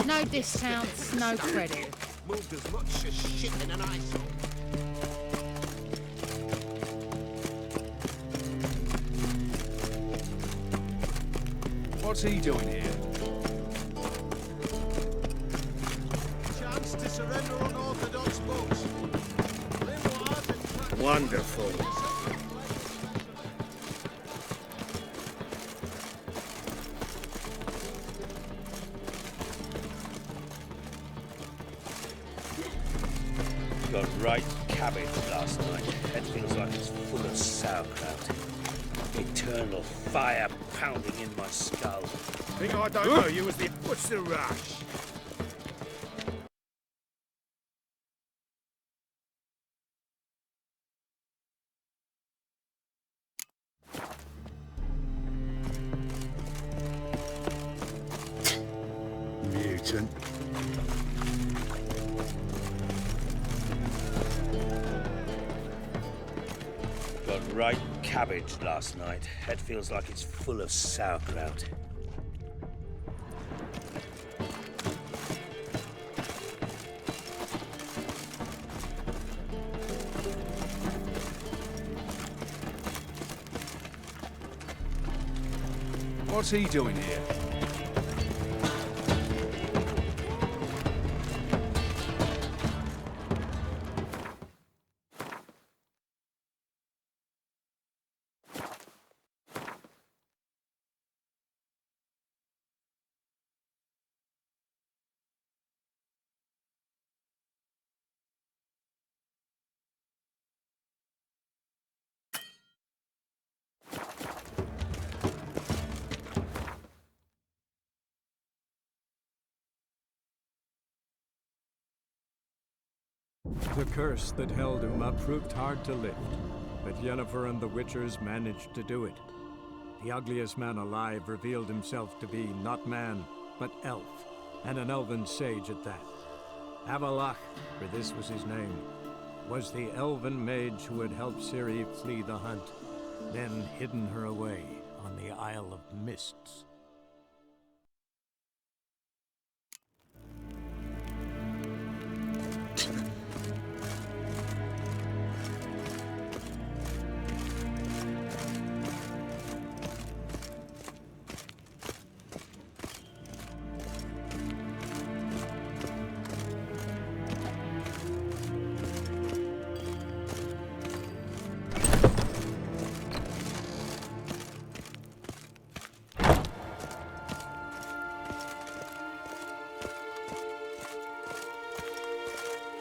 No discounts, no credit. Moved as much as shit in an eyesore. What's he doing here? Chance to surrender unorthodox books. Wonderful. Got right cabbage last night. Head feels like it's full of sauerkraut. Eternal fire pounding in my skull. Think I don't know you as the... What's the rush? Mutant. Got right cabbage last night. Head feels like it's full of sauerkraut. What's he doing here? The curse that held him up proved hard to lift, but Yennefer and the Witchers managed to do it. The ugliest man alive revealed himself to be not man, but elf, and an elven sage at that. Avalach, for this was his name, was the elven mage who had helped Ciri flee the hunt, then hidden her away on the Isle of Mists.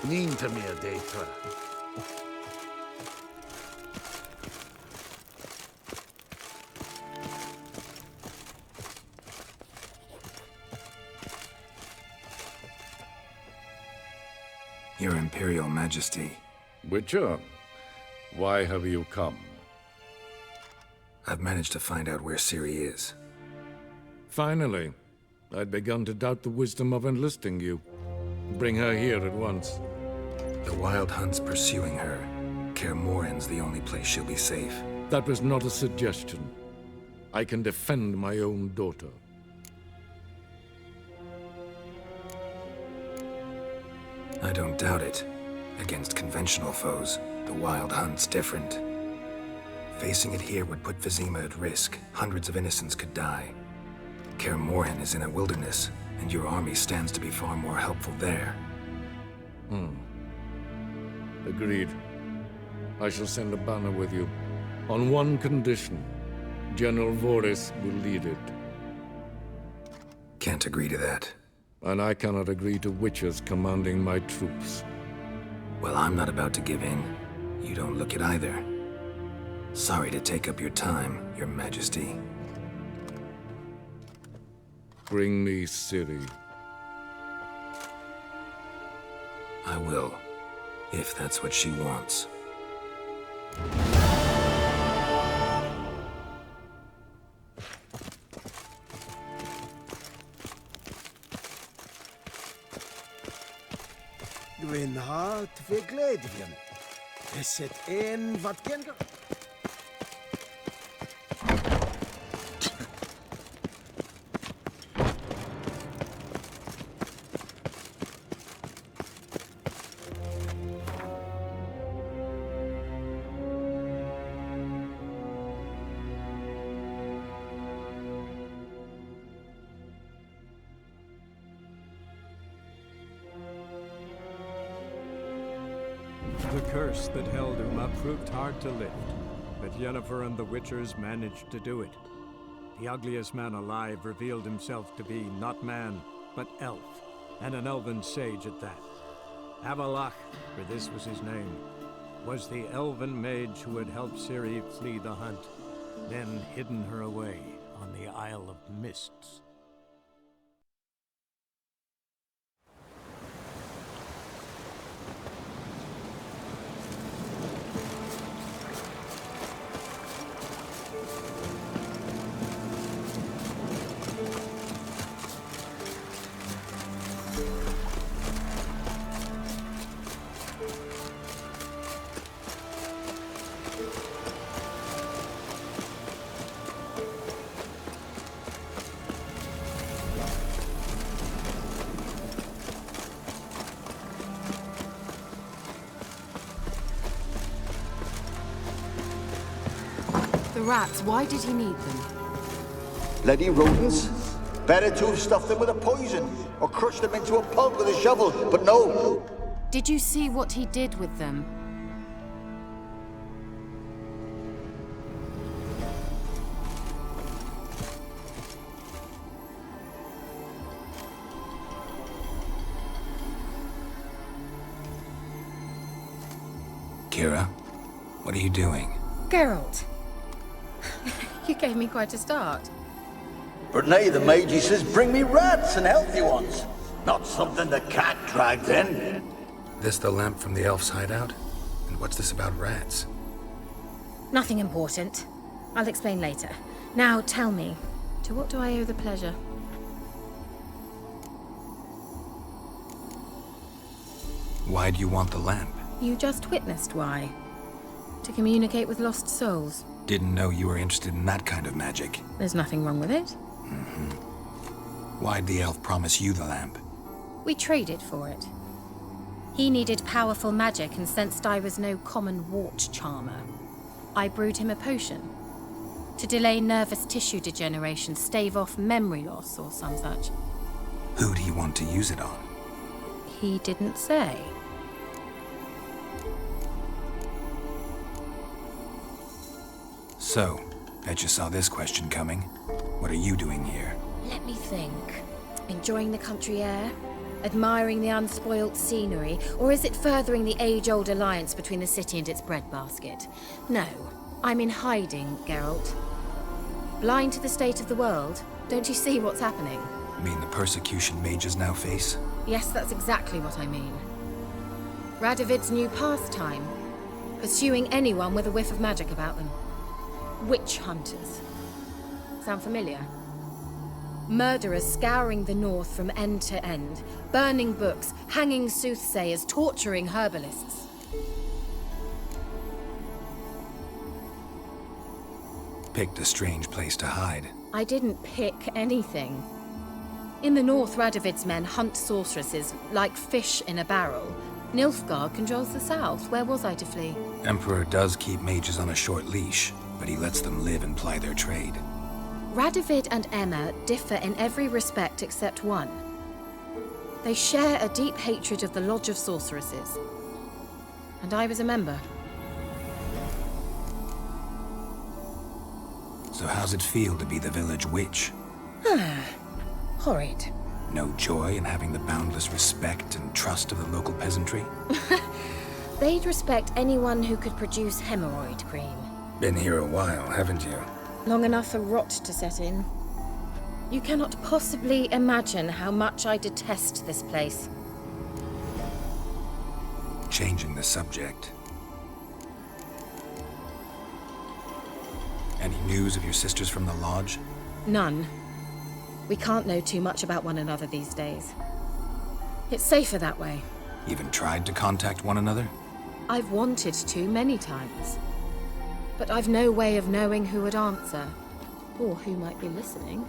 Niente mehr data. Your Imperial Majesty. Witcher, why have you come? I've managed to find out where Ciri is. Finally. I'd begun to doubt the wisdom of enlisting you. Bring her here at once. The Wild Hunt's pursuing her. Kaer Morhen's the only place she'll be safe. That was not a suggestion. I can defend my own daughter. I don't doubt it. Against conventional foes, the Wild Hunt's different. Facing it here would put Vizima at risk. Hundreds of innocents could die. Kaer Morhen is in a wilderness, and your army stands to be far more helpful there. Agreed. I shall send a banner with you. On one condition. General Voris will lead it. Can't agree to that. And I cannot agree to witches commanding my troops. Well, I'm not about to give in. You don't look it either. Sorry to take up your time, Your Majesty. Bring me Ciri. I will, if that's what she wants. Gwyn hart fi gledfion. Eset en wat gen... The curse that held Uma proved hard to lift, but Yennefer and the Witchers managed to do it. The ugliest man alive revealed himself to be not man, but elf, and an elven sage at that. Avalach, for this was his name, was the elven mage who had helped Ciri flee the hunt, then hidden her away on the Isle of Mists. The rats, why did he need them? Bloody rodents. Better to have stuffed them with a poison, or crushed them into a pulp with a shovel, but no. Did you see what he did with them? KEIRA, what are you doing? Geralt! You gave me quite a start. But now the mage says bring me rats and healthy ones. Not something the cat dragged in. This the lamp from the elf's hideout? And what's this about rats? Nothing important. I'll explain later. Now tell me, to what do I owe the pleasure? Why do you want the lamp? You just witnessed why. To communicate with lost souls. Didn't know you were interested in that kind of magic. There's nothing wrong with it. Why'd the elf promise you the lamp? We traded for it. He needed powerful magic and sensed I was no common wart charmer. I brewed him a potion. To delay nervous tissue degeneration, stave off memory loss or some such. Who'd he want to use it on? He didn't say. So, bet you saw this question coming. What are you doing here? Let me think. Enjoying the country air? Admiring the unspoilt scenery? Or is it furthering the age-old alliance between the city and its breadbasket? No, I'm in hiding, Geralt. Blind to the state of the world? Don't you see what's happening? You mean the persecution mages now face? Yes, that's exactly what I mean. Radovid's new pastime. Pursuing anyone with a whiff of magic about them. Witch hunters. Sound familiar? Murderers scouring the north from end to end, burning books, hanging soothsayers, torturing herbalists. Picked a strange place to hide. I didn't pick anything. In the north, Radovid's men hunt sorceresses like fish in a barrel. Nilfgaard controls the south. Where was I to flee? Emperor does keep mages on a short leash, but he lets them live and ply their trade. Radovid and Emma differ in every respect except one. They share a deep hatred of the Lodge of Sorceresses. And I was a member. So how's it feel to be the village witch? Horrid. No joy in having the boundless respect and trust of the local peasantry? They'd respect anyone who could produce hemorrhoid cream. Been here a while, haven't you? Long enough for rot to set in. You cannot possibly imagine how much I detest this place. Changing the subject. Any news of your sisters from the lodge? None. We can't know too much about one another these days. It's safer that way. Even tried to contact one another? I've wanted to many times. But I've no way of knowing who would answer, or who might be listening.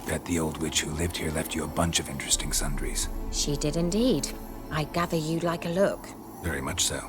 Bet the old witch who lived here left you a bunch of interesting sundries. She did indeed. I gather you'd like a look. Very much so.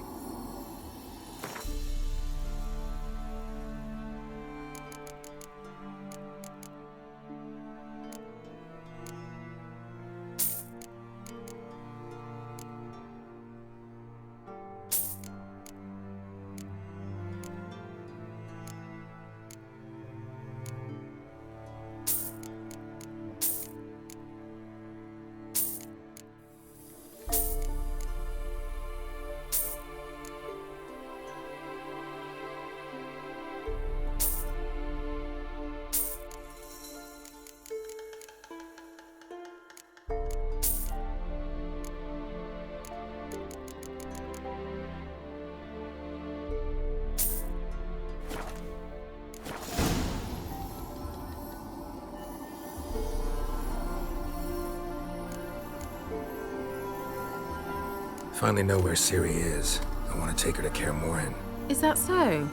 Finally know where Ciri is. I want to take her to Kaer Morhen. Is that so?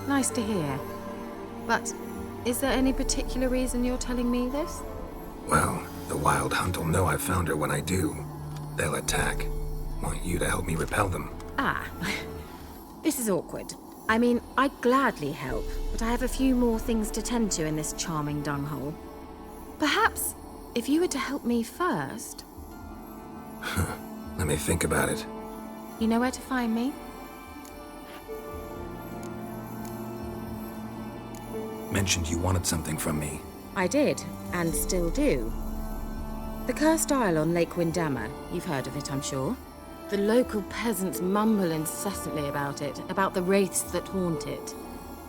Nice to hear. But is there any particular reason you're telling me this? Well, the Wild Hunt will know I've found her when I do. They'll attack. Want you to help me repel them. Ah, this is awkward. I mean, I'd gladly help, but I have a few more things to tend to in this charming dunghole. Perhaps, if you were to help me first... Let me think about it. You know where to find me? Mentioned you wanted something from me. I did, and still do. The Cursed Isle on Lake Windammer. You've heard of it, I'm sure. The local peasants mumble incessantly about it, about the wraiths that haunt it.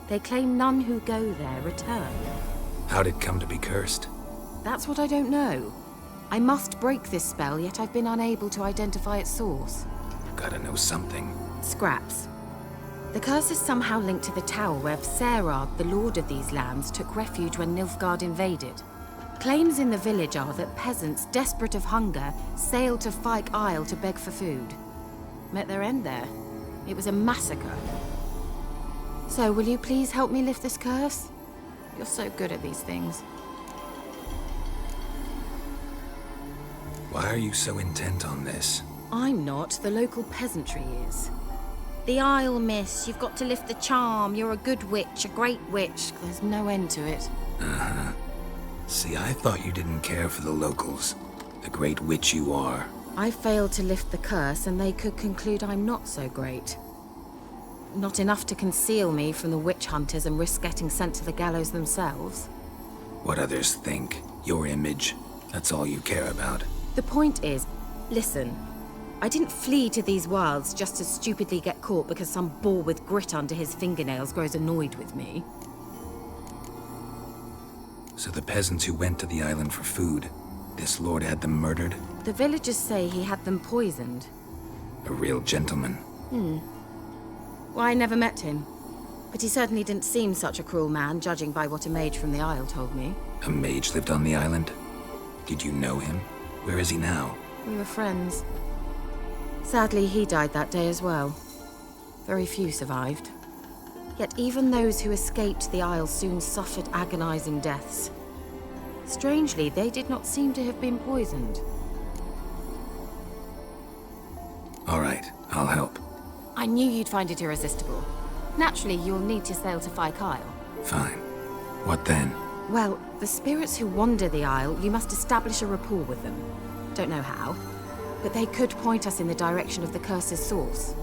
They claim none who go there return. How'd it come to be cursed? That's what I don't know. I must break this spell, yet I've been unable to identify its source. Gotta know something. Scraps. The curse is somehow linked to the tower where Serad, the lord of these lands, took refuge when Nilfgaard invaded. Claims in the village are that peasants, desperate of hunger, sailed to FYKE Isle to beg for food. Met their end there. It was a massacre. So, will you please help me lift this curse? You're so good at these things. Why are you so intent on this? I'm not. The local peasantry is. The Isle, miss. You've got to lift the charm. You're a good witch, a great witch. There's no end to it. Uh-huh. See, I thought you didn't care for the locals. The great witch you are. I failed to lift the curse, and they could conclude I'm not so great. Not enough to conceal me from the witch hunters and risk getting sent to the gallows themselves. What others think. Your image. That's all you care about. The point is, listen. I didn't flee to these wilds just to stupidly get caught because some boar with grit under his fingernails grows annoyed with me. So the peasants who went to the island for food, this lord had them murdered? The villagers say he had them poisoned. A real gentleman. Well, I never met him. But he certainly didn't seem such a cruel man, judging by what a mage from the Isle told me. A mage lived on the island? Did you know him? Where is he now? We were friends. Sadly, he died that day as well. Very few survived. Yet even those who escaped the Isle soon suffered agonizing deaths. Strangely, they did not seem to have been poisoned. All right, I'll help. I knew you'd find it irresistible. Naturally, you'll need to sail to FYKE Isle. Fine. What then? Well, the spirits who wander the Isle, you must establish a rapport with them. Don't know how, but they could point us in the direction of the curse's source.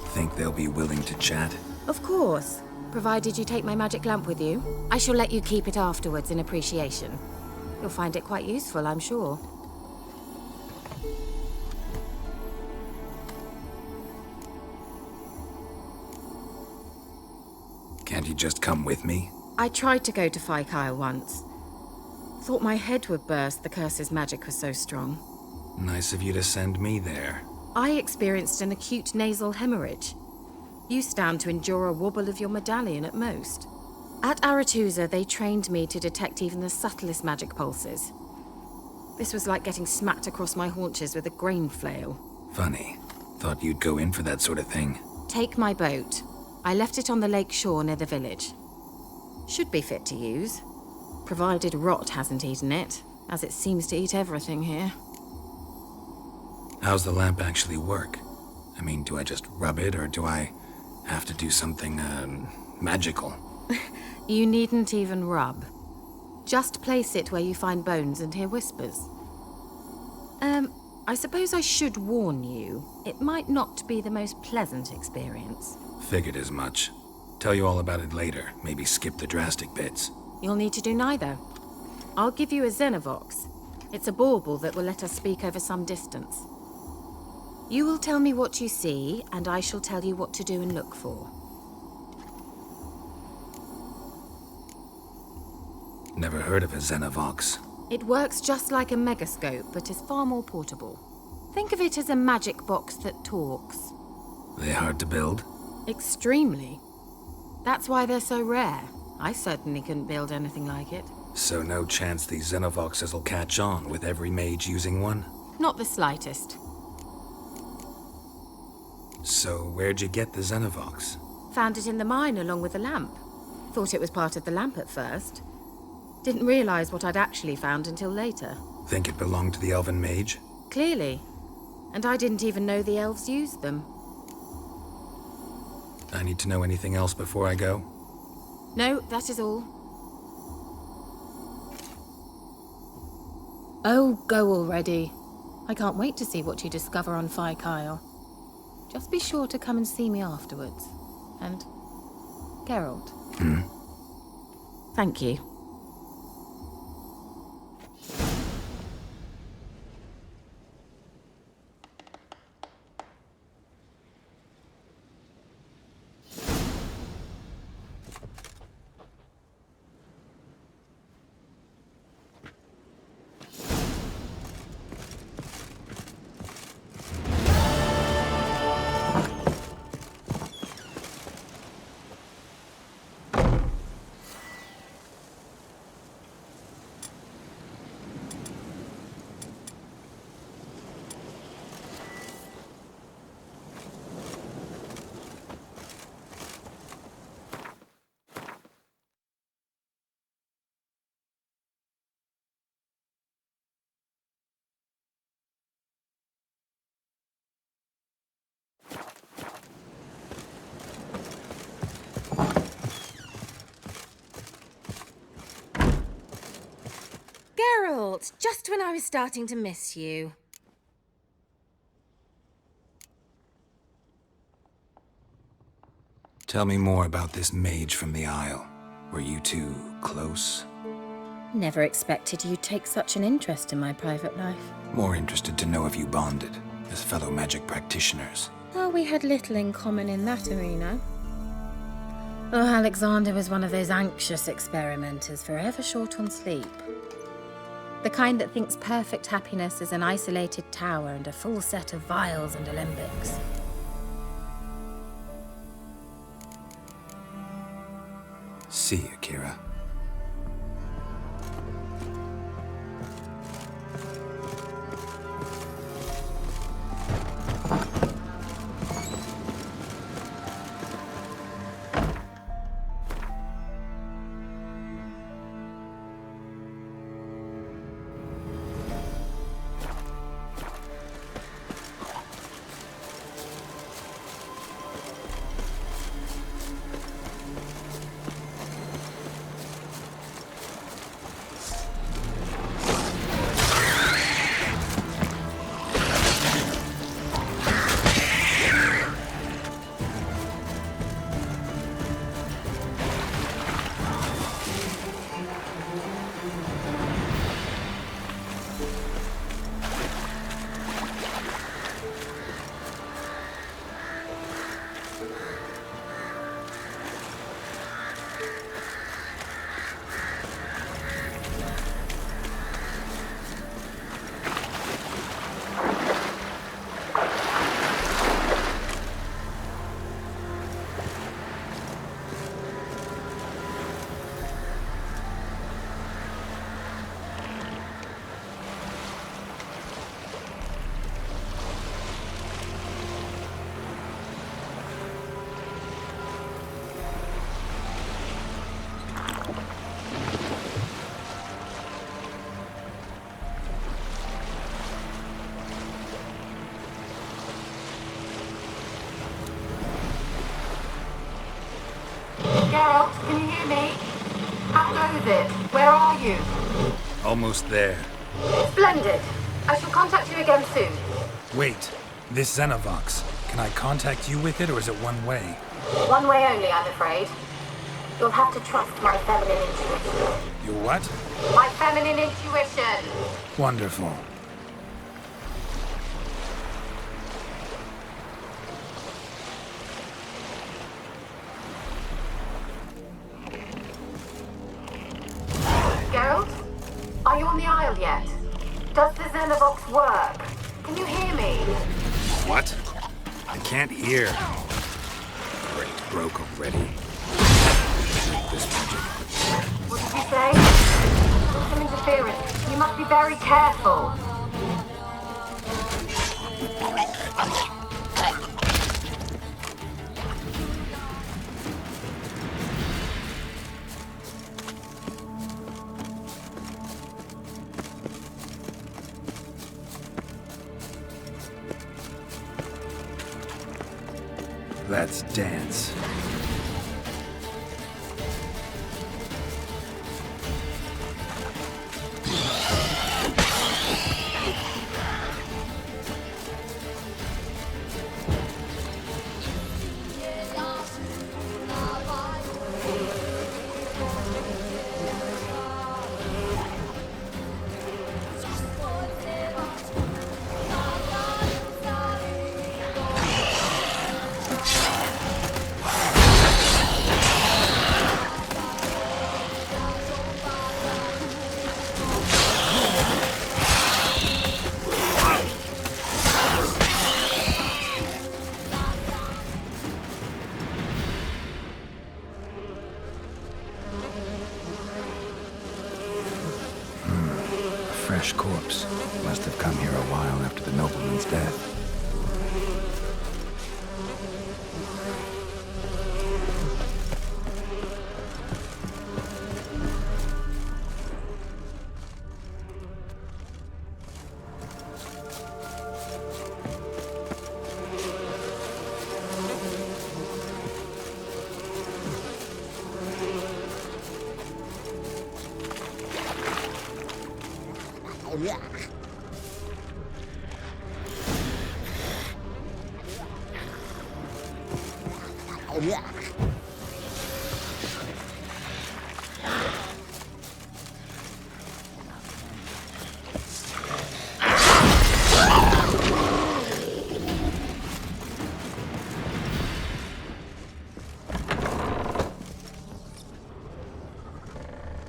Think they'll be willing to chat? Of course, provided you take my magic lamp with you. I shall let you keep it afterwards in appreciation. You'll find it quite useful, I'm sure. Can't you just come with me? I tried to go to FYKE Isle once. Thought my head would burst, the curse's magic was so strong. Nice of you to send me there. I experienced an acute nasal hemorrhage. You stand to endure a wobble of your medallion at most. At Aretusa, they trained me to detect even the subtlest magic pulses. This was like getting smacked across my haunches with a grain flail. Funny. Thought you'd go in for that sort of thing. Take my boat. I left it on the lake shore near the village. Should be fit to use. Provided rot hasn't eaten it, as it seems to eat everything here. How's the lamp actually work? I mean, do I just rub it, or do I have to do something, magical? You needn't even rub. Just place it where you find bones and hear whispers. I suppose I should warn you, it might not be the most pleasant experience. Figured as much. Tell you all about it later, maybe skip the drastic bits. You'll need to do neither. I'll give you a Xenovox. It's a bauble that will let us speak over some distance. You will tell me what you see, and I shall tell you what to do and look for. Never heard of a Xenovox. It works just like a megascope, but is far more portable. Think of it as a magic box that talks. They hard to build? Extremely. That's why they're so rare. I certainly couldn't build anything like it. So no chance these Xenovoxes will catch on with every mage using one? Not the slightest. So, where'd you get the Xenovox? Found it in the mine along with the lamp. Thought it was part of the lamp at first. Didn't realize what I'd actually found until later. Think it belonged to the Elven Mage? Clearly. And I didn't even know the elves used them. I need to know anything else before I go? No, that is all. Oh, go already. I can't wait to see what you discover on FYKE. Just be sure to come and see me afterwards. And Geralt. Thank you. Geralt, just when I was starting to miss you. Tell me more about this mage from the Isle. Were you two close? Never expected you'd take such an interest in my private life. More interested to know if you bonded, as fellow magic practitioners. Oh, we had little in common in that arena. Oh, Alexander was one of those anxious experimenters, forever short on sleep. The kind that thinks perfect happiness is an isolated tower and a full set of vials and alembics. See you, KEIRA. Geralt, can you hear me? How goes it? Where are you? Almost there. Splendid. I shall contact you again soon. Wait, this Xenovox. Can I contact you with it, or is it one way? One way only, I'm afraid. You'll have to trust my feminine intuition. Your what? My feminine intuition! Wonderful. Geralt? Are you on the Isle yet? Does the Xenovox work? Can you hear me? What? I can't hear. Great, broke already. This magic. What did you say? Some interference. You must be very careful. Let's dance. Fresh corpse. Must have come here a while after the nobleman's death.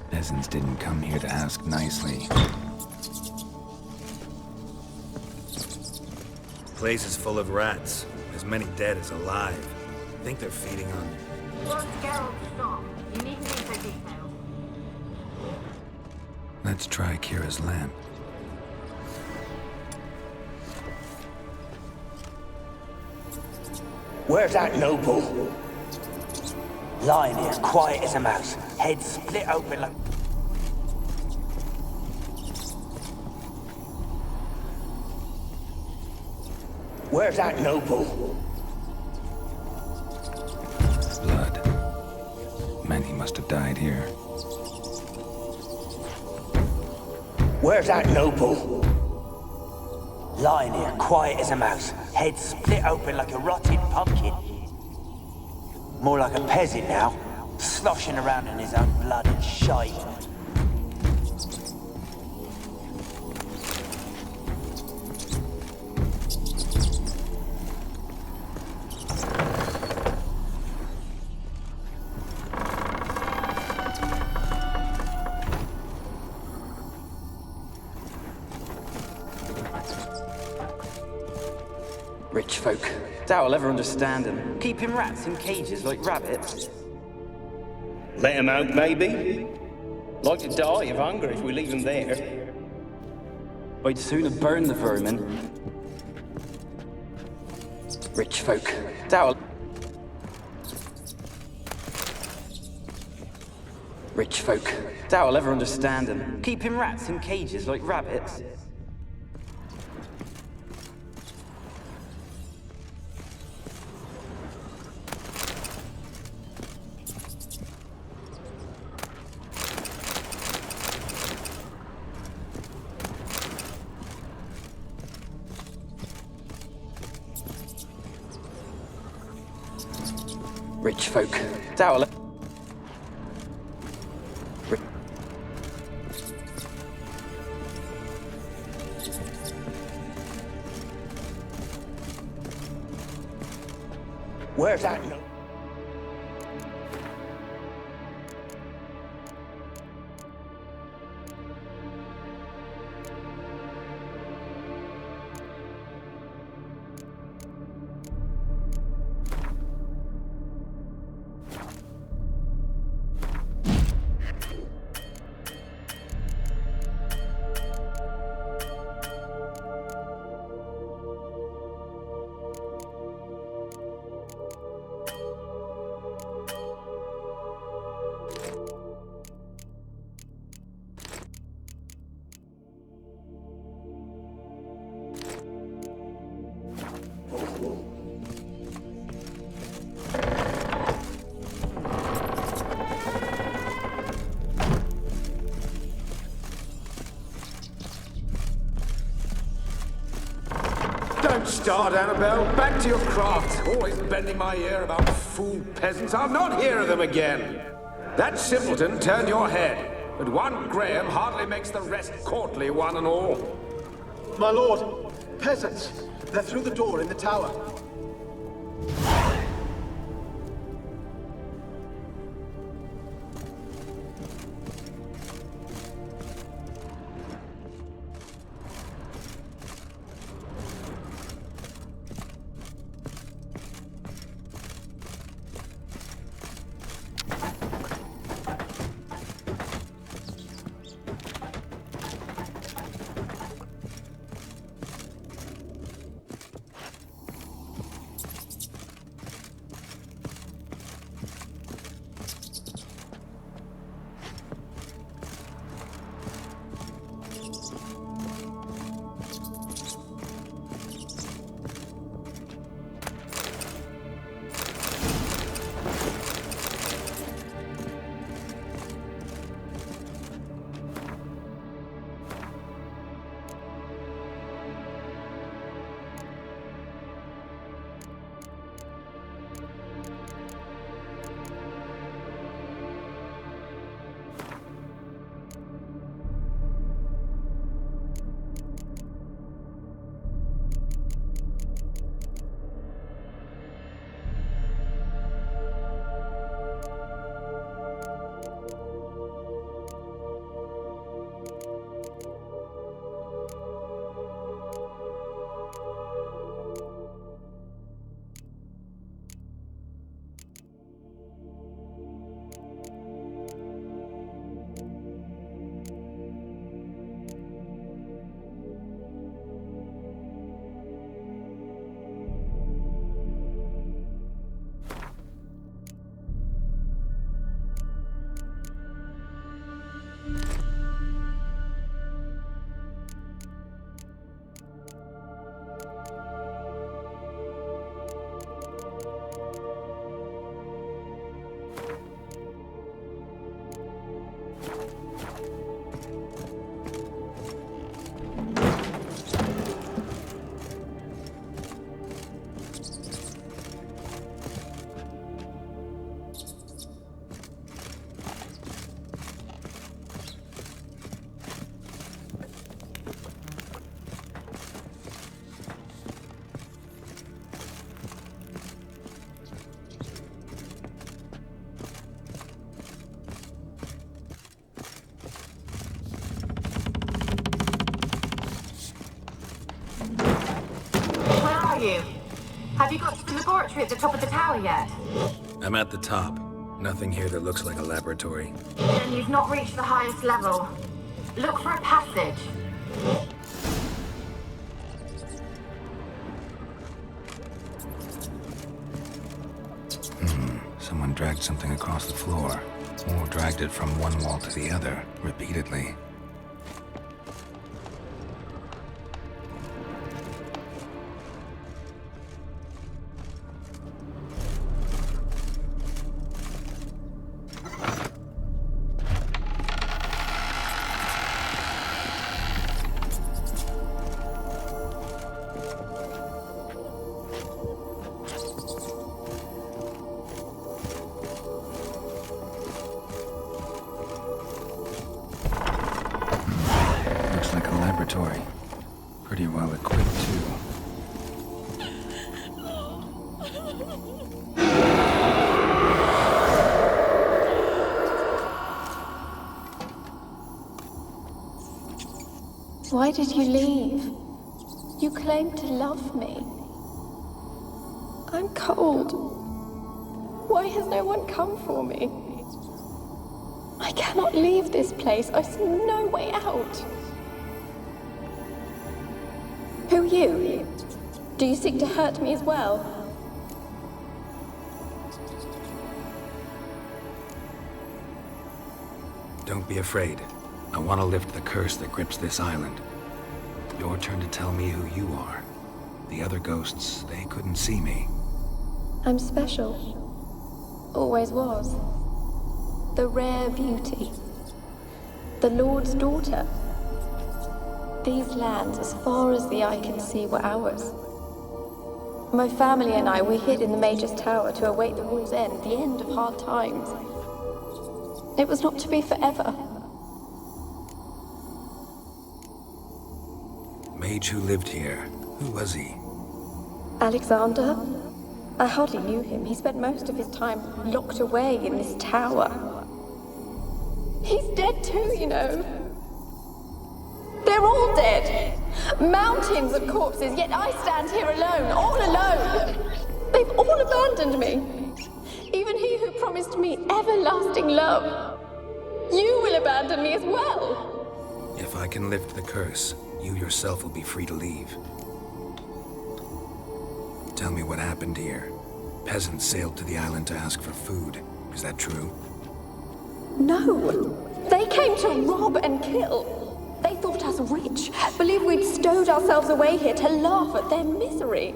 Peasants didn't come here to ask nicely. Place is full of rats. As many dead as alive. Think they're feeding on... Geralt, stop. You needn't be so detailed. Let's try KEIRA's lamp. Where's that noble? Lying here, quiet as a mouse. Head split open like... Where's that noble? Blood. Many must have died here. Where's that noble? Lying here, quiet as a mouse. Head split open like a rotted pumpkin. More like a peasant now, sloshing around in his own blood and shite. Rich folk. Doubt I'll ever understand them. Keeping rats in cages like rabbits. Let him out, maybe? Like to die of hunger if we leave him there. I'd sooner burn the vermin. Rich folk. Doubt Rich folk. Doubt I'll ever understand them. Keeping rats in cages like rabbits. Rich folk. Doubt I'll... Where's that noble? Don't start, Annabelle. Back to your craft. Always bending my ear about fool peasants. I'll not hear of them again. That simpleton turned your head, but one Graham hardly makes the rest courtly, one and all. My lord, peasants. They're through the door in the tower. You? Have you got to the laboratory at the top of the tower yet? I'm at the top. Nothing here that looks like a laboratory. Then you've not reached the highest level. Look for a passage. Someone dragged something across the floor, or dragged it from one wall to the other, repeatedly. Pretty well equipped, too. Why did you leave? You claimed to love me. I'm cold. Why has no one come for me? I cannot leave this place. I see no way out. Who are you? Do you seek to hurt me as well? Don't be afraid. I want to lift the curse that grips this island. Your turn to tell me who you are. The other ghosts, they couldn't see me. I'm special. Always was. The rare beauty. The Lord's daughter. These lands, as far as the eye can see, were ours. My family and I, we hid in the Mage's Tower to await the war's end, the end of hard times. It was not to be forever. Mage who lived here. Who was he? Alexander? I hardly knew him. He spent most of his time locked away in this tower. He's dead too, you know. They're all dead. Mountains of corpses, yet I stand here alone, all alone. They've all abandoned me. Even he who promised me everlasting love. You will abandon me as well. If I can lift the curse, you yourself will be free to leave. Tell me what happened here. Peasants sailed to the island to ask for food. Is that true? No. They came to rob and kill. They thought us rich, believed we'd stowed ourselves away here to laugh at their misery.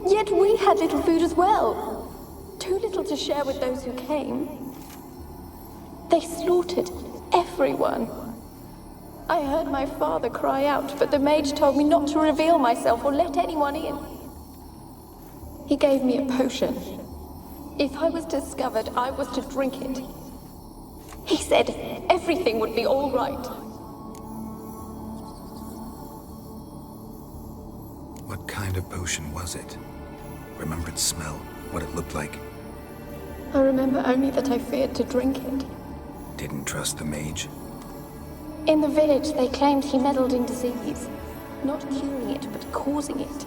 Yet we had little food as well. Too little to share with those who came. They slaughtered everyone. I heard my father cry out, but the mage told me not to reveal myself or let anyone in. He gave me a potion. If I was discovered, I was to drink it. He said everything would be all right. What kind of potion was it? Remember its smell, what it looked like? I remember only that I feared to drink it. Didn't trust the mage? In the village, they claimed he meddled in disease. Not curing it, but causing it.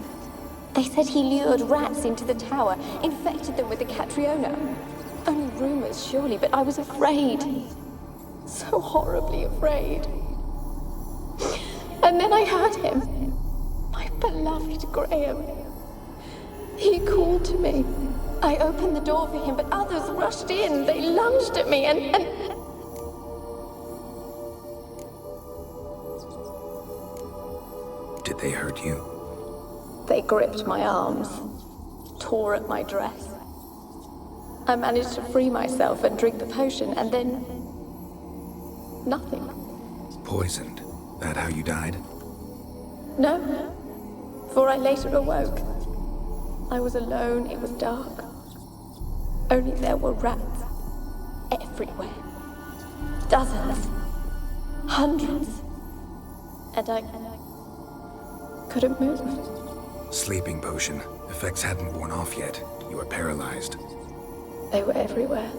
They said he lured rats into the tower, infected them with the Catriona. Only rumors, surely, but I was afraid. So horribly afraid. And then I heard him. My beloved Graham. He called to me. I opened the door for him, but others rushed in. They lunged at me and... Did they hurt you? They gripped my arms, tore at my dress. I managed to free myself and drink the potion, and then... nothing. Poisoned? That how you died? No, for I later awoke. I was alone, it was dark. Only there were rats everywhere. Dozens. Hundreds. And I couldn't move. Sleeping potion. Effects hadn't worn off yet. You were paralyzed. They were everywhere.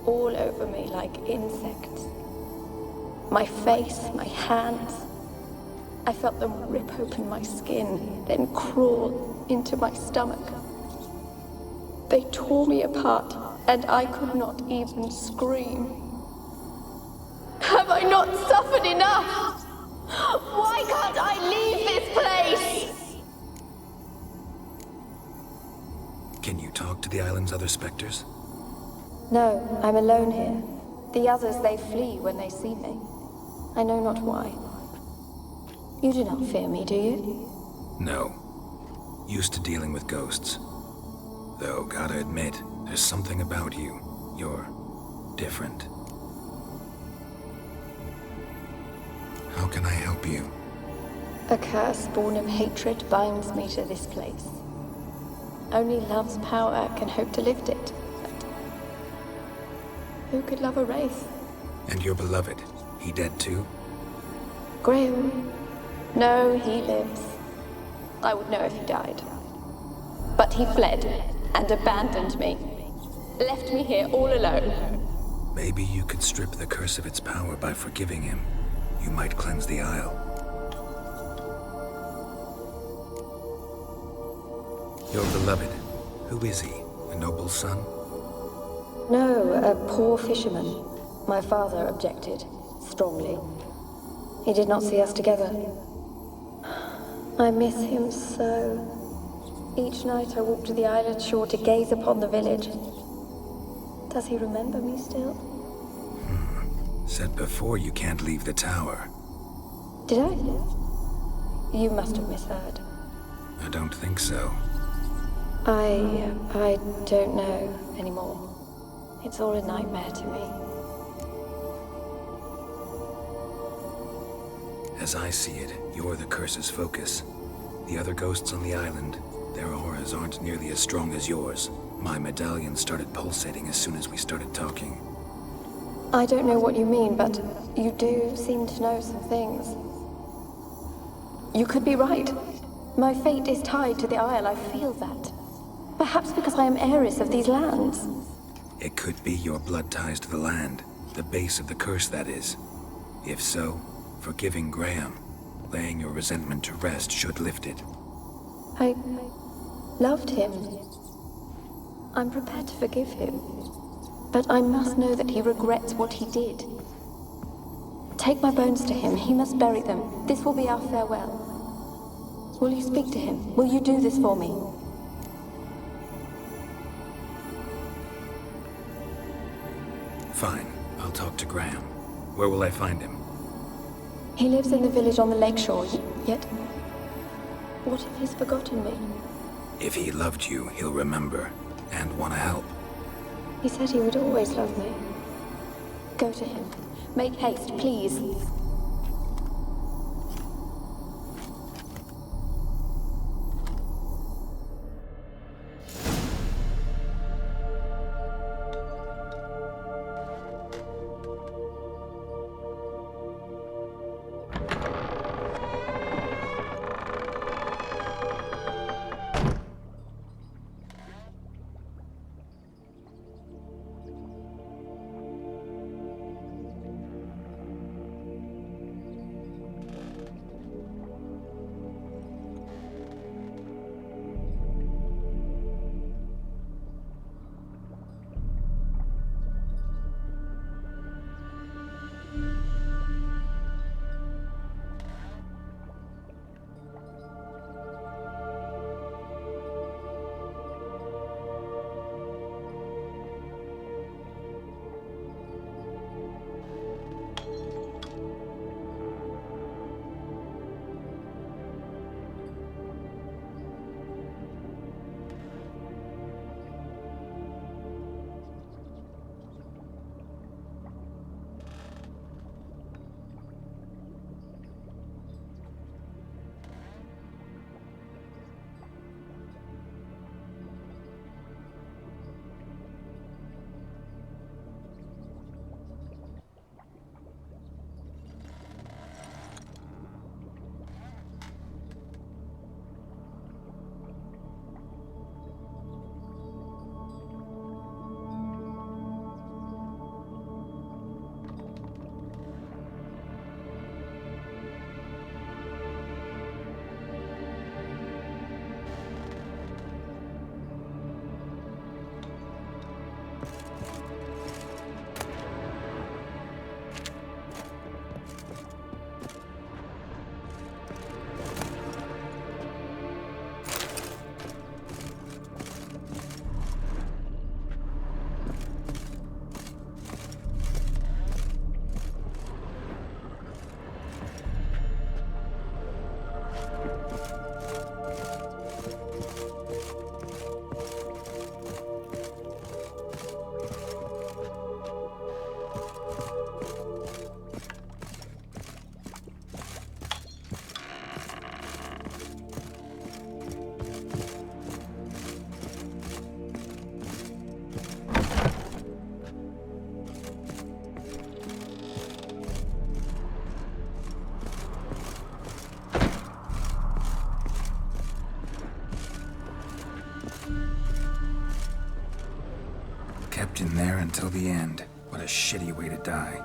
All over me like insects. My face, my hands. I felt them rip open my skin, then crawl into my stomach. They tore me apart, and I could not even scream. Have I not suffered enough? Why can't I leave this place? Can you talk to the island's other specters? No, I'm alone here. The others, they flee when they see me. I know not why. You do not fear me, do you? No. Used to dealing with ghosts. Though, gotta admit, there's something about you. You're different. How can I help you? A curse born of hatred binds me to this place. Only love's power can hope to lift it. But who could love a wraith? And your beloved, he dead too? Graham? No, he lives. I would know if he died. But he fled and abandoned me. Left me here all alone. Maybe you could strip the curse of its power by forgiving him. You might cleanse the Isle. Your beloved, who is he? A noble son? No, a poor fisherman. My father objected, strongly. He did not see us together. I miss him so. Each night I walk to the island shore to gaze upon the village. Does he remember me still? Said before you can't leave the tower. Did I? You must have misheard. I don't think so. I don't know anymore. It's all a nightmare to me. As I see it, you're the curse's focus. The other ghosts on the island, their auras aren't nearly as strong as yours. My medallion started pulsating as soon as we started talking. I don't know what you mean, but you do seem to know some things. You could be right. My fate is tied to the Isle, I feel that. Perhaps because I am heiress of these lands. It could be your blood ties to the land, the base of the curse, that is. If so, forgiving Graham, laying your resentment to rest should lift it. I loved him. I'm prepared to forgive him. But I must know that he regrets what he did. Take my bones to him. He must bury them. This will be our farewell. Will you speak to him? Will you do this for me? Fine. I'll talk to Graham. Where will I find him? He lives in the village on the lakeshore, yet... What if he's forgotten me? If he loved you, he'll remember, and want to help. He said he would always love me. Go to him. Make haste, please. Kept in there until the end. What a shitty way to die.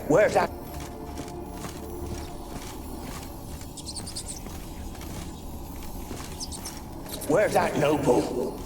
Where's that? Where's that noble?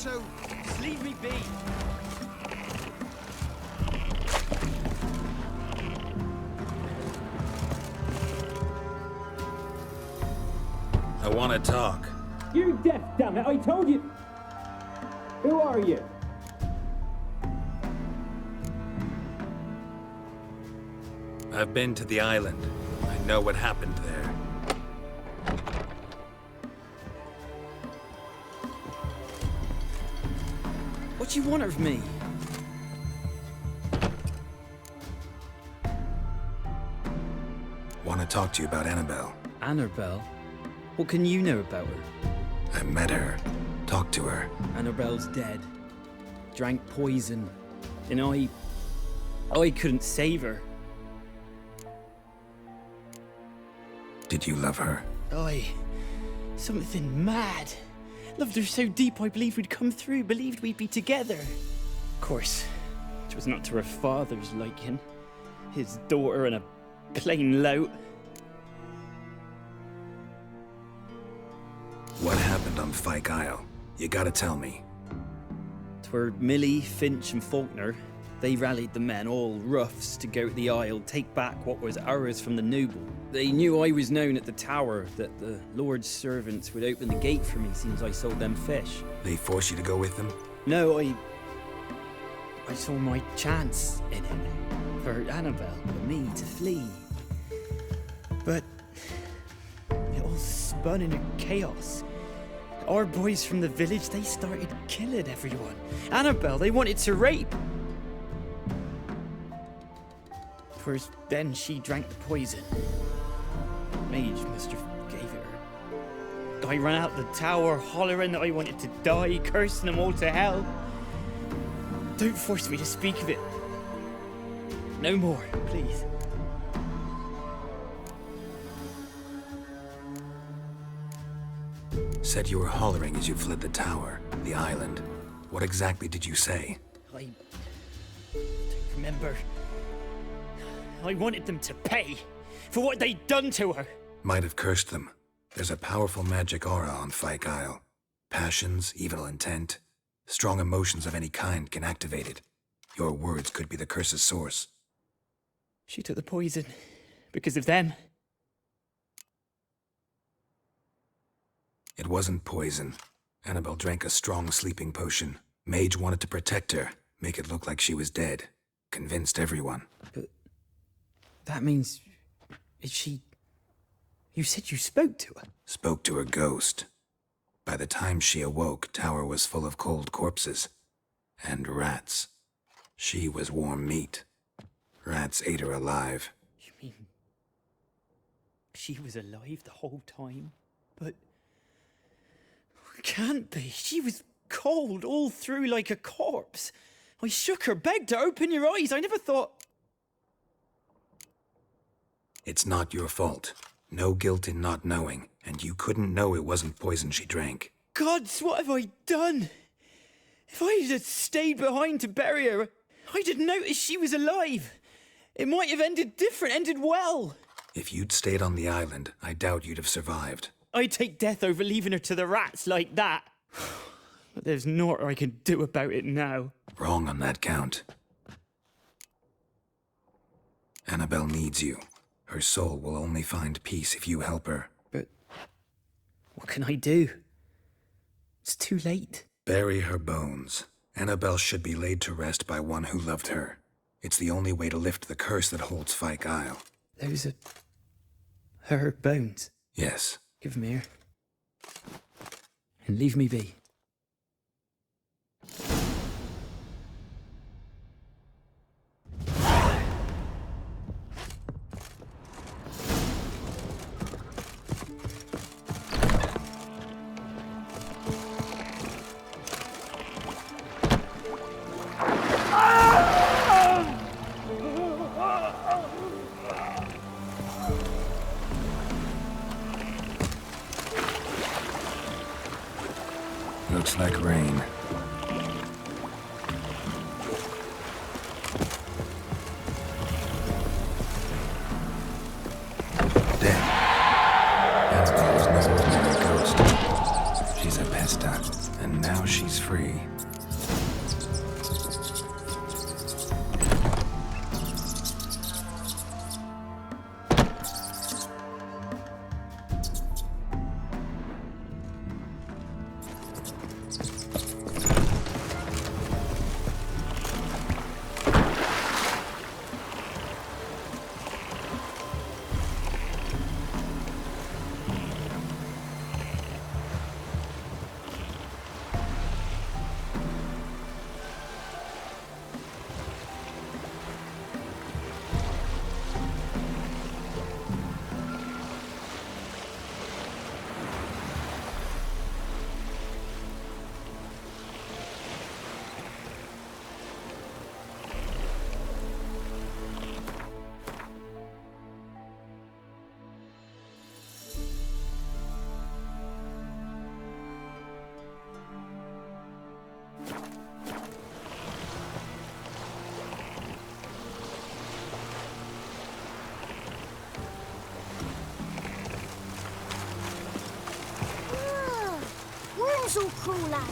to? Just leave me be. I want to talk. You're deaf, damn it! I told you! Who are you? I've been to the island. I know what happened there. What do you want of me? Want to talk to you about Annabelle. Annabelle? What can you know about her? I met her. Talked to her. Annabelle's dead. Drank poison. And I couldn't save her. Did you love her? Something mad. Loved her so deep I believed we'd come through, believed we'd be together. Of course, it was not to her father's liking. His daughter and a plain lout. What happened on FYKE Isle? You gotta tell me. 'Twere Millie, Finch and Faulkner. They rallied the men, all roughs, to go to the Isle, take back what was ours from the noble. They knew I was known at the tower, that the Lord's servants would open the gate for me since I sold them fish. They forced you to go with them? No, I saw my chance in it. For Annabelle and me to flee. But it all spun into chaos. Our boys from the village, they started killing everyone. Annabelle, they wanted to rape. First, then she drank the poison. Mage must have gave it her. I ran out the tower, hollering that I wanted to die, cursing them all to hell. Don't force me to speak of it. No more, please. Said you were hollering as you fled the tower, the island. What exactly did you say? I don't remember. I wanted them to pay for what they'd done to her. Might have cursed them. There's a powerful magic aura on FYKE Isle. Passions, evil intent, strong emotions of any kind can activate it. Your words could be the curse's source. She took the poison because of them. It wasn't poison. Annabelle drank a strong sleeping potion. Mage wanted to protect her, make it look like she was dead. Convinced everyone. But that means... is she... You said you spoke to her? Spoke to her ghost. By the time she awoke, tower was full of cold corpses. And rats. She was warm meat. Rats ate her alive. You mean... she was alive the whole time? But... can't be. She was cold all through like a corpse. I shook her, begged her, open your eyes. I never thought... It's not your fault. No guilt in not knowing, and you couldn't know it wasn't poison she drank. Gods, what have I done? If I had stayed behind to bury her, I didn't notice she was alive. It might have ended different, ended well. If you'd stayed on the island, I doubt you'd have survived. I'd take death over leaving her to the rats like that. But there's naught I can do about it now. Wrong on that count. Annabelle needs you. Her soul will only find peace if you help her. But what can I do? It's too late. Bury her bones. Annabelle should be laid to rest by one who loved her. It's the only way to lift the curse that holds FYKE Isle. Those are... her bones? Yes. Give them here. And leave me be. Looks like rain. Damn. Annabelle was no ordinary ghost. She's a pest. And now she's free. Worms all crawl out.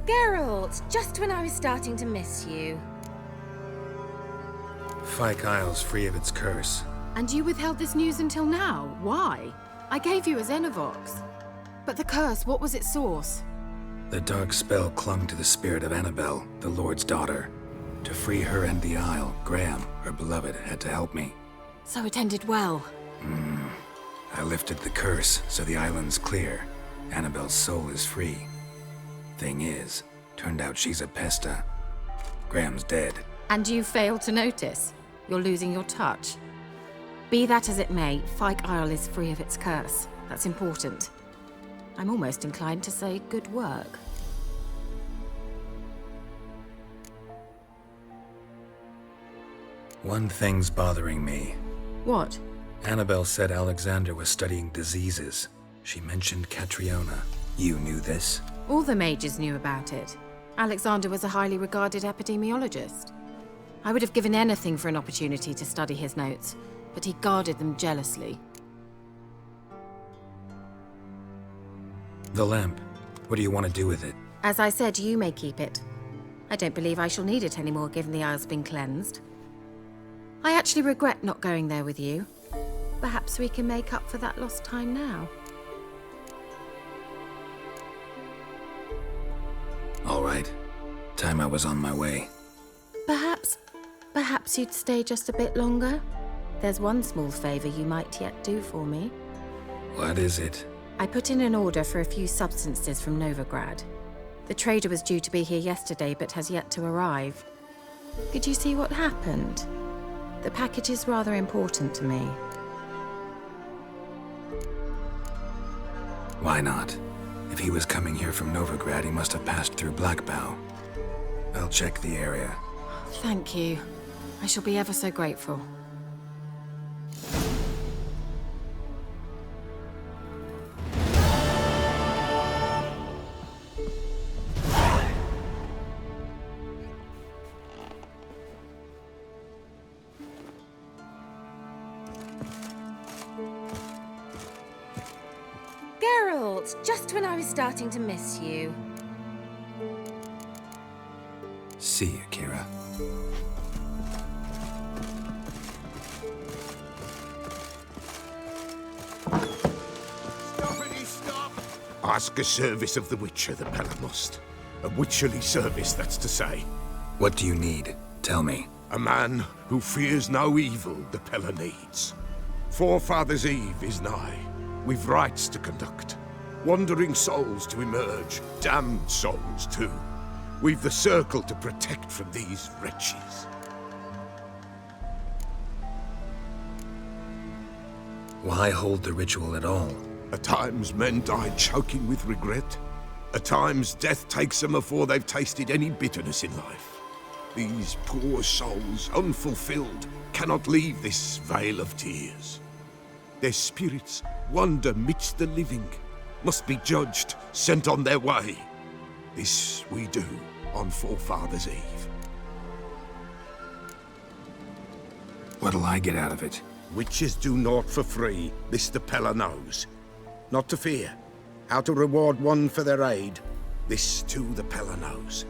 Geralt, just when I was starting to miss you. FYKE Isle's free of its curse. And you withheld this news until now? Why? I gave you a Xenovox. But the curse, what was its source? The dark spell clung to the spirit of Annabelle, the Lord's daughter. To free her and the Isle, Graham, her beloved, had to help me. So it ended well. I lifted the curse, so the island's clear. Annabelle's soul is free. Thing is, turned out she's a pesta. Graham's dead. And you failed to notice. You're losing your touch. Be that as it may, FYKE Isle is free of its curse. That's important. I'm almost inclined to say good work. One thing's bothering me. What? Annabelle said Alexander was studying diseases. She mentioned Catriona. You knew this? All the mages knew about it. Alexander was a highly regarded epidemiologist. I would have given anything for an opportunity to study his notes, but he guarded them jealously. The lamp. What do you want to do with it? As I said, you may keep it. I don't believe I shall need it anymore, given the Isle's been cleansed. I actually regret not going there with you. Perhaps we can make up for that lost time now. All right. Time I was on my way. Perhaps you'd stay just a bit longer? There's one small favor you might yet do for me. What is it? I put in an order for a few substances from Novigrad. The trader was due to be here yesterday, but has yet to arrive. Could you see what happened? The package is rather important to me. Why not? If he was coming here from Novigrad, he must have passed through Blackbow. I'll check the area. Thank you. I shall be ever so grateful. Geralt, just when I was starting to miss you. See you, KEIRA. Stop! Ask a service of the Witcher, the Pella must. A witcherly service, that's to say. What do you need? Tell me. A man who fears no evil the Pella needs. Forefathers' Eve is nigh. We've rites to conduct. Wandering souls to emerge. Damned souls, too. We've the circle to protect from these wretches. Why hold the ritual at all? At times men die choking with regret. At times death takes them before they've tasted any bitterness in life. These poor souls, unfulfilled, cannot leave this vale of tears. Their spirits wander midst the living, must be judged, sent on their way. This we do on Forefathers' Eve. What'll I get out of it? Witches do naught for free, this the Pella knows. Not to fear. How to reward one for their aid, this too the Pella knows.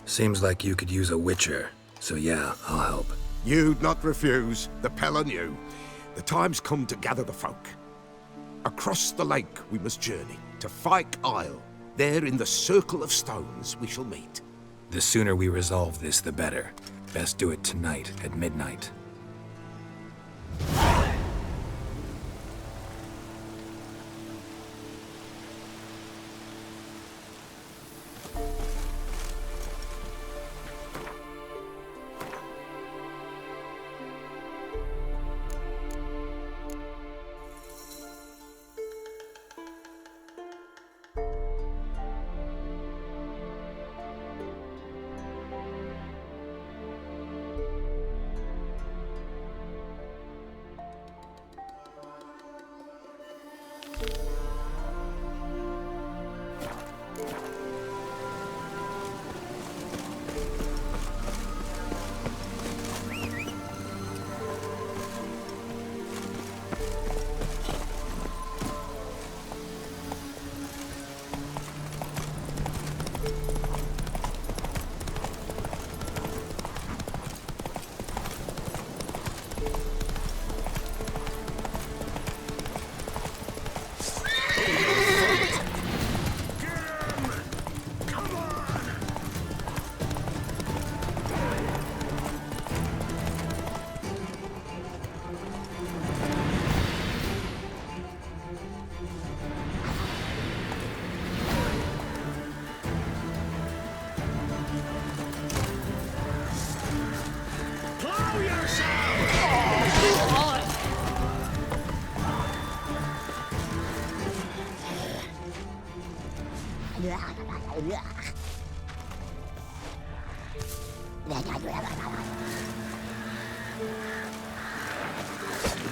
Seems like you could use a witcher, so yeah, I'll help. You'd not refuse, the Pella knew. The time's come to gather the folk. Across the lake we must journey, to FYKE Isle. There in the circle of stones we shall meet. The sooner we resolve this, the better. Best do it tonight, at midnight.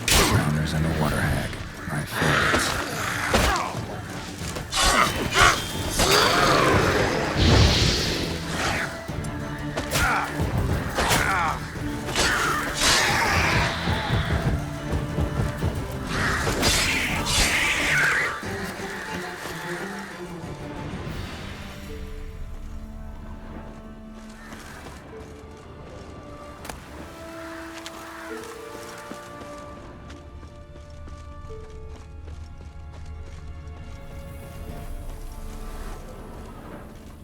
Drowners and a water hag. My favorites.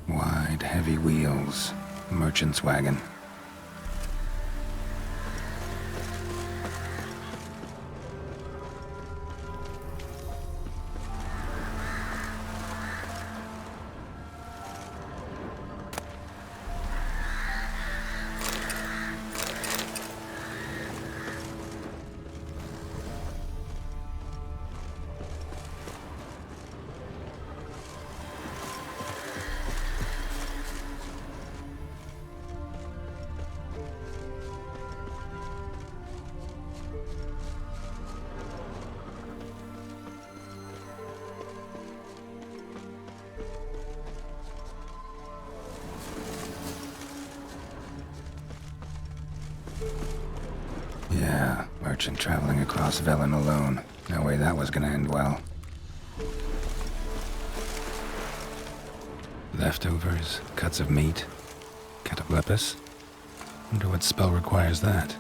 Wide, heavy wheels. Merchant's wagon. Imagine traveling across Velen alone. No way that was gonna end well. Leftovers, cuts of meat, cataplepis. Wonder what spell requires that.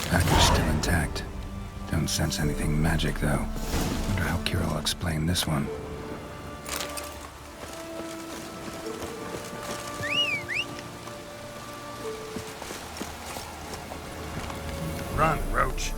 Package still intact. Don't sense anything magic, though. Wonder how KEIRA will explain this one. Run, Roach.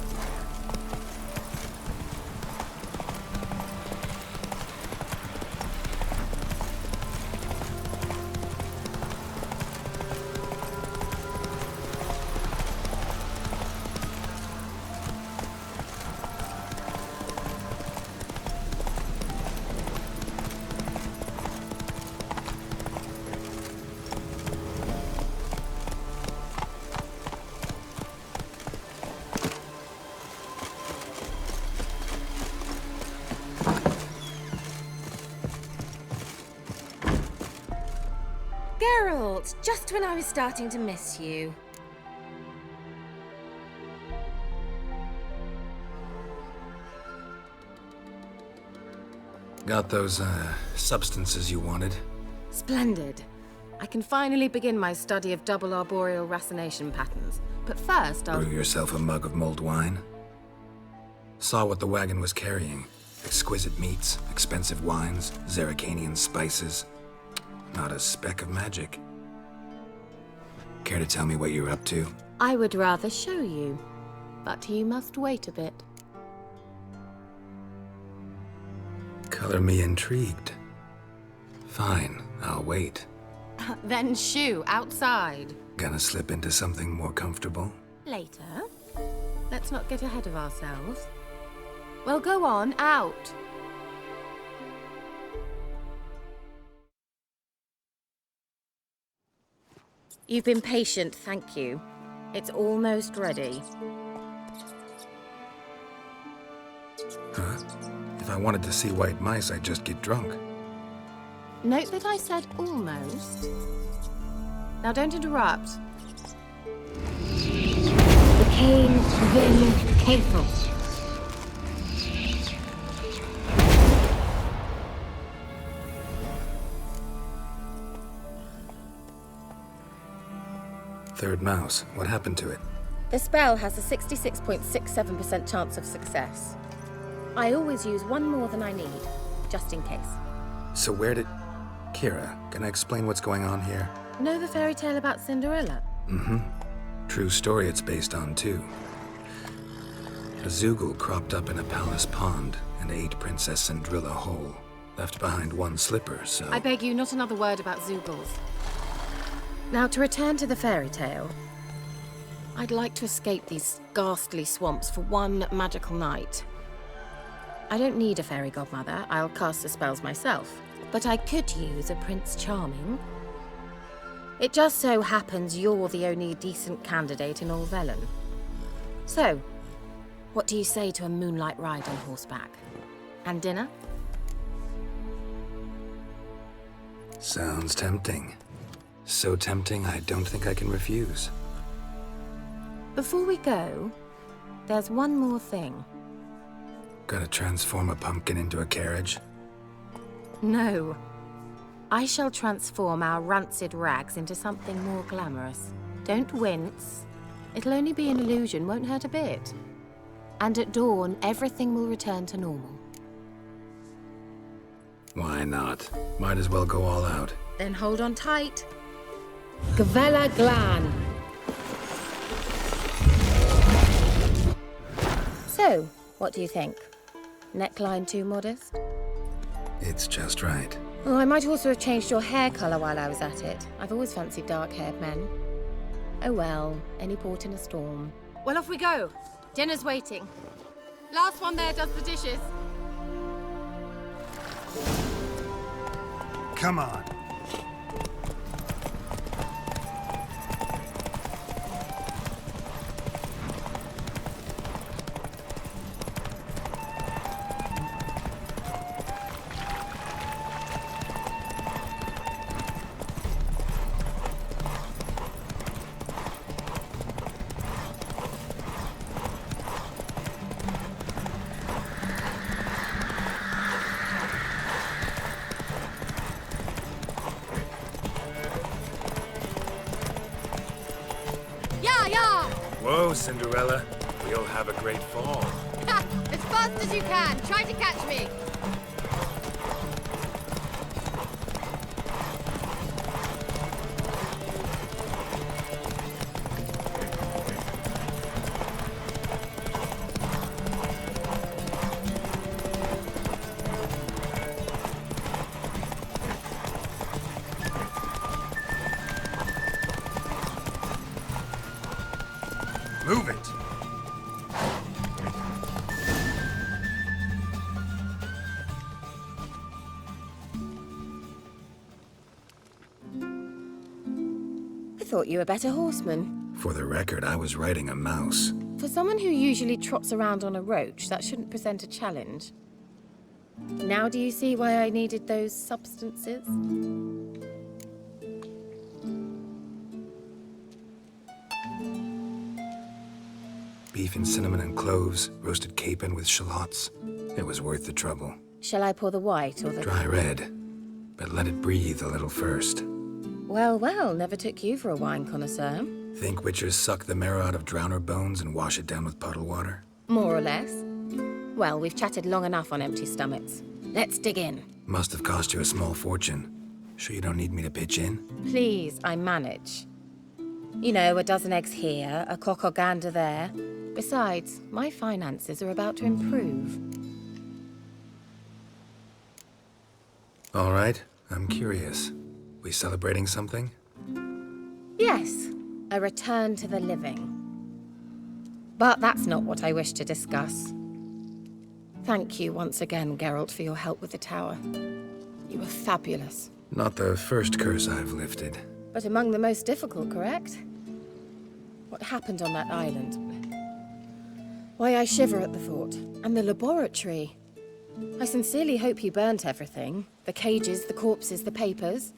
Geralt, just when I was starting to miss you. Got those, substances you wanted? Splendid. I can finally begin my study of double arboreal racination patterns. But first, I'll... Brew yourself a mug of mulled wine? Saw what the wagon was carrying. Exquisite meats, expensive wines, Zerrikanian spices. Not a speck of magic. Care to tell me what you're up to? I would rather show you, but you must wait a bit. Color me intrigued. Fine, I'll wait. Then shoo, outside. Gonna slip into something more comfortable? Later. Let's not get ahead of ourselves. Well, go on, out. You've been patient, thank you. It's almost ready. Huh? If I wanted to see white mice, I'd just get drunk. Note that I said almost. Now don't interrupt. The Cain Vin Cathel. Third mouse. What happened to it? The spell has a 66.67% chance of success. I always use one more than I need, just in case. So where did... KEIRA, can I explain what's going on here? Know the fairy tale about Cinderella? Mm-hmm. True story it's based on, too. A Zoogle cropped up in a palace pond and ate Princess Cinderella whole. Left behind one slipper, so... I beg you, not another word about Zoogles. Now, to return to the fairy tale, I'd like to escape these ghastly swamps for one magical night. I don't need a fairy godmother, I'll cast the spells myself, but I could use a Prince Charming. It just so happens you're the only decent candidate in all Velen. So, what do you say to a moonlight ride on horseback? And dinner? Sounds tempting. So tempting, I don't think I can refuse. Before we go, there's one more thing. Gotta transform a pumpkin into a carriage? No. I shall transform our rancid rags into something more glamorous. Don't wince. It'll only be an illusion, won't hurt a bit. And at dawn, everything will return to normal. Why not? Might as well go all out. Then hold on tight. Gavella Glan. So, what do you think? Neckline too modest? It's just right. Oh, I might also have changed your hair colour while I was at it. I've always fancied dark-haired men. Oh well, any port in a storm. Well, off we go. Dinner's waiting. Last one there does the dishes. Come on. go, Cinderella. We'll have a great fall. As fast as you can. Try to catch me. Move it! I thought you were a better horseman. For the record, I was riding a mouse. For someone who usually trots around on a roach, that shouldn't present a challenge. Now do you see why I needed those substances? Beef and cinnamon and cloves, roasted capon with shallots. It was worth the trouble. Shall I pour the white or the... Dry red, but let it breathe a little first. Well, well, never took you for a wine connoisseur. Think witchers suck the marrow out of drowner bones and wash it down with puddle water? More or less. Well, we've chatted long enough on empty stomachs. Let's dig in. Must have cost you a small fortune. Sure you don't need me to pitch in? Please, I manage. You know, a dozen eggs here, a cock or gander there. Besides, my finances are about to improve. All right, I'm curious. We celebrating something? Yes, a return to the living. But that's not what I wish to discuss. Thank you once again, Geralt, for your help with the tower. You were fabulous. Not the first curse I've lifted. But among the most difficult, correct? What happened on that island? Why, I shiver at the thought. And the laboratory. I sincerely hope you burnt everything. The cages, the corpses, the papers.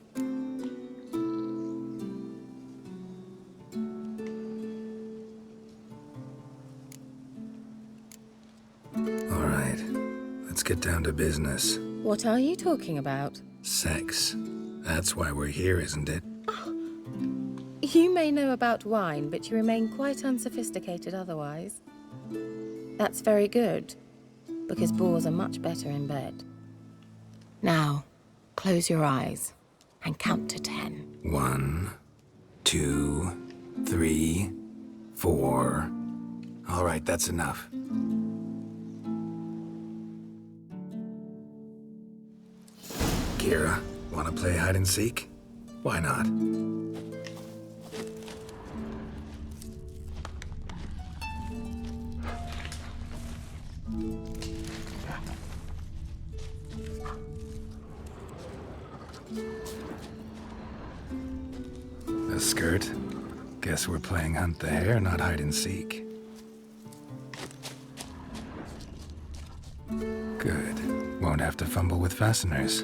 All right, let's get down to business. What are you talking about? Sex. That's why we're here, isn't it? You may know about wine, but you remain quite unsophisticated otherwise. That's very good, because boars are much better in bed. Now, close your eyes and count to 10. 1, 2, 3, 4. All right, that's enough. KEIRA, wanna play hide and seek? Why not? A skirt? Guess we're playing hunt the hare, not hide and seek. Good. Won't have to fumble with fasteners.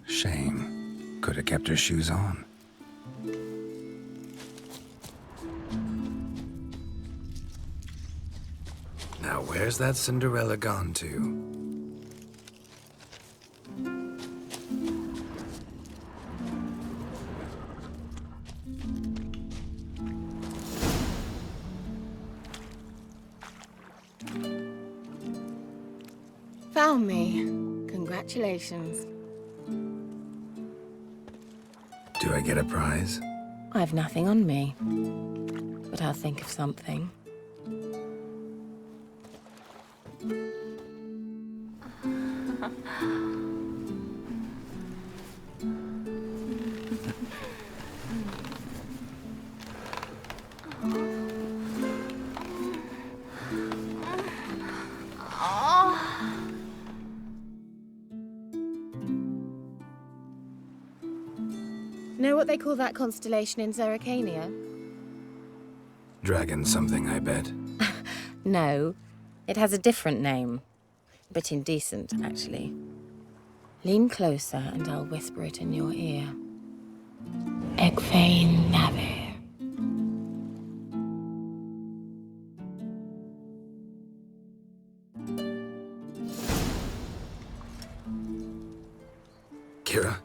Shame. Could have kept her shoes on. Now where's that Cinderella gone to? Found me. Congratulations. Do I get a prize? I've nothing on me, but I'll think of something. Know what they call that constellation in Zerrikania? Dragon something, I bet. No, it has a different name. A bit indecent, actually. Lean closer and I'll whisper it in your ear. FYKE Nave. KEIRA,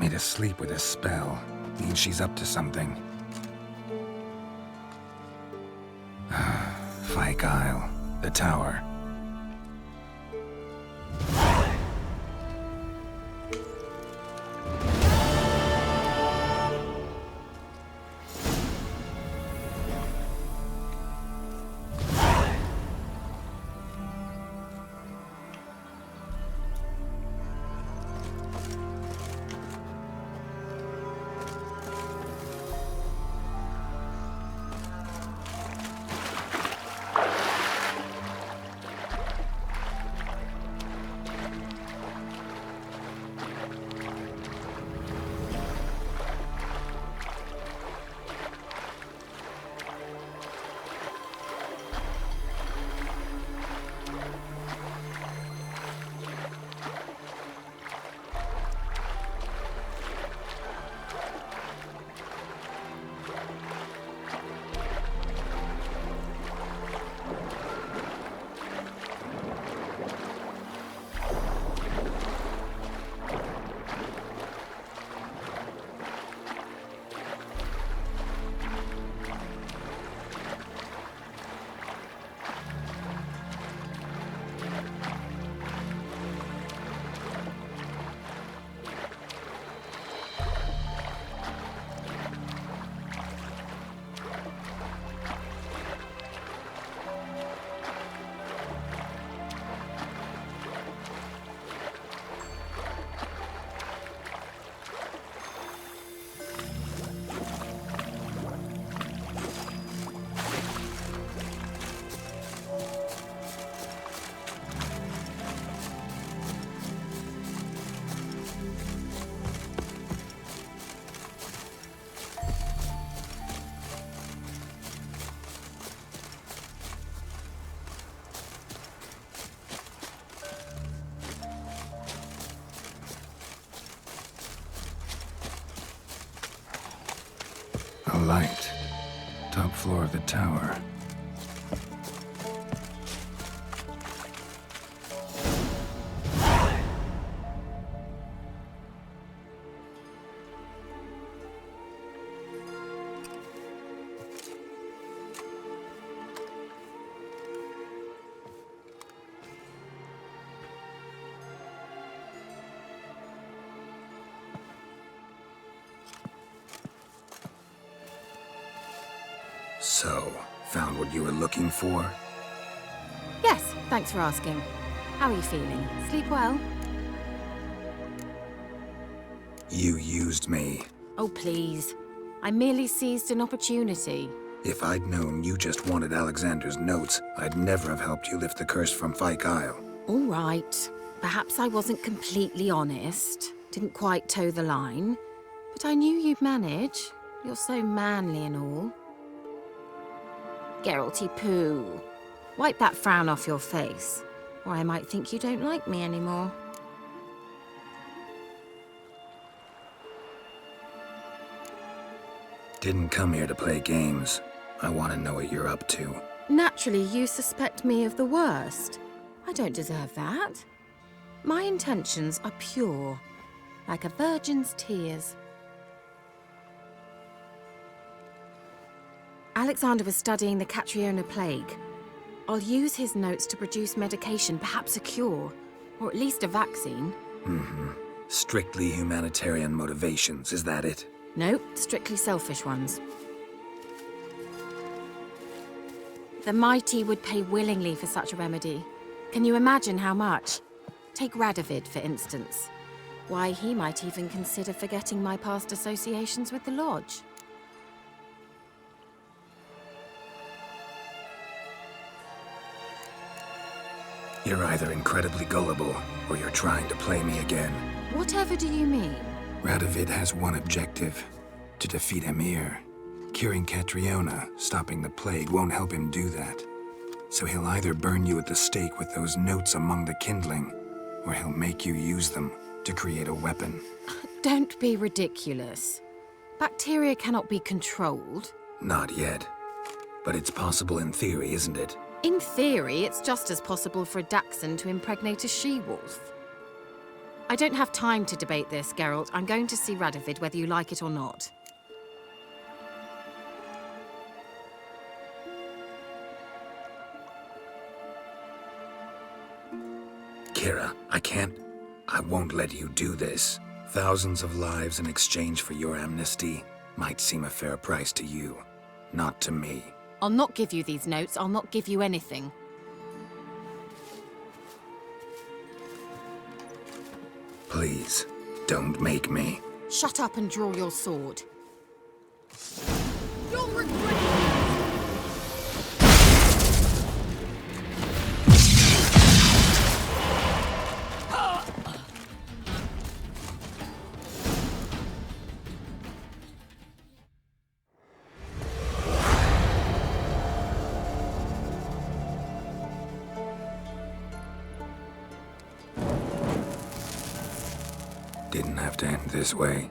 Me to sleep with a spell means she's up to something. FYKE Isle, the tower. A light. Top floor of the tower. So, found what you were looking for? Yes, thanks for asking. How are you feeling? Sleep well? You used me. Oh, please. I merely seized an opportunity. If I'd known you just wanted Alexander's notes, I'd never have helped you lift the curse from FYKE Isle. All right. Perhaps I wasn't completely honest. Didn't quite toe the line. But I knew you'd manage. You're so manly and all. Geralty poo. Wipe that frown off your face, or I might think you don't like me anymore. Didn't come here to play games. I want to know what you're up to. Naturally, you suspect me of the worst. I don't deserve that. My intentions are pure, like a virgin's tears. Alexander was studying the Catriona plague. I'll use his notes to produce medication, perhaps a cure, or at least a vaccine. Strictly humanitarian motivations, is that it? Nope, strictly selfish ones. The mighty would pay willingly for such a remedy. Can you imagine how much? Take Radovid, for instance. Why, he might even consider forgetting my past associations with the Lodge. You're either incredibly gullible, or you're trying to play me again. Whatever do you mean? Radovid has one objective: to defeat Emir. Curing Catriona, stopping the plague, won't help him do that. So he'll either burn you at the stake with those notes among the kindling, or he'll make you use them to create a weapon. Don't be ridiculous. Bacteria cannot be controlled. Not yet. But it's possible in theory, isn't it? In theory, it's just as possible for a dachshund to impregnate a she-wolf. I don't have time to debate this, Geralt. I'm going to see Radovid whether you like it or not. KEIRA, I won't let you do this. Thousands of lives in exchange for your amnesty might seem a fair price to you, not to me. I'll not give you these notes. I'll not give you anything. Please, don't make me. Shut up and draw your sword. You'll regret it! Didn't have to end this way.